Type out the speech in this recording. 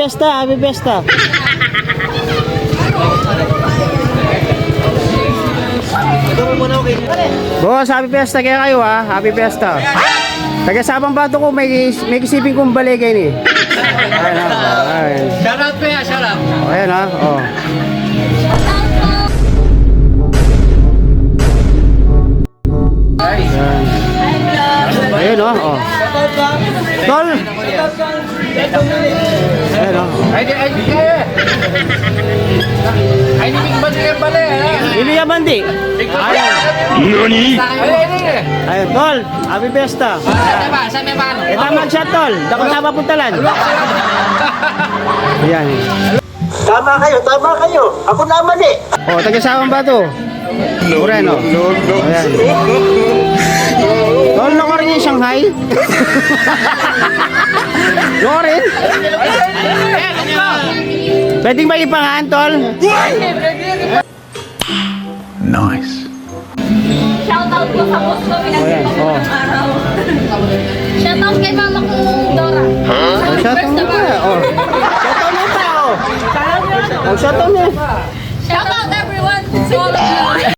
Fiesta, Happy Fiesta. Boss, Happy Fiesta kaya kayo ha. Happy Fiesta. Taga Sabang Bato ko, may kisiping kong baligay ni. Ayan ha. Ayan. Shoutout pa yan, shoutout. Ayan ha. Oh. Ayan. Ayan o. Oh. Tol. Ayan o. Ay, kaya. Ay, nimig ba niya pala eh? Hindi yan bandi. Ayan. Nani? Ayan, Tol. Happy Fiesta. Saan may paano? Ito ang mag-shot, Tol. Dako na mapuntalan. Ayan. Tama kayo. Ako naman eh. O, taga Sabang Bato. Moreno. Ayan. Tol, loko rin yung Shanghai. Loko rin. Pwedeng ba ipangahan, Tol? Nice. Shoutout po sa boss ko, Ayan, pinagpapagod oh. ng araw. Shoutout kay mama kong Dora. Oh, shoutout mo pa. Oh. Shoutout mo pa, oh. Oh, shoutout mo. Shoutout everyone to all of you.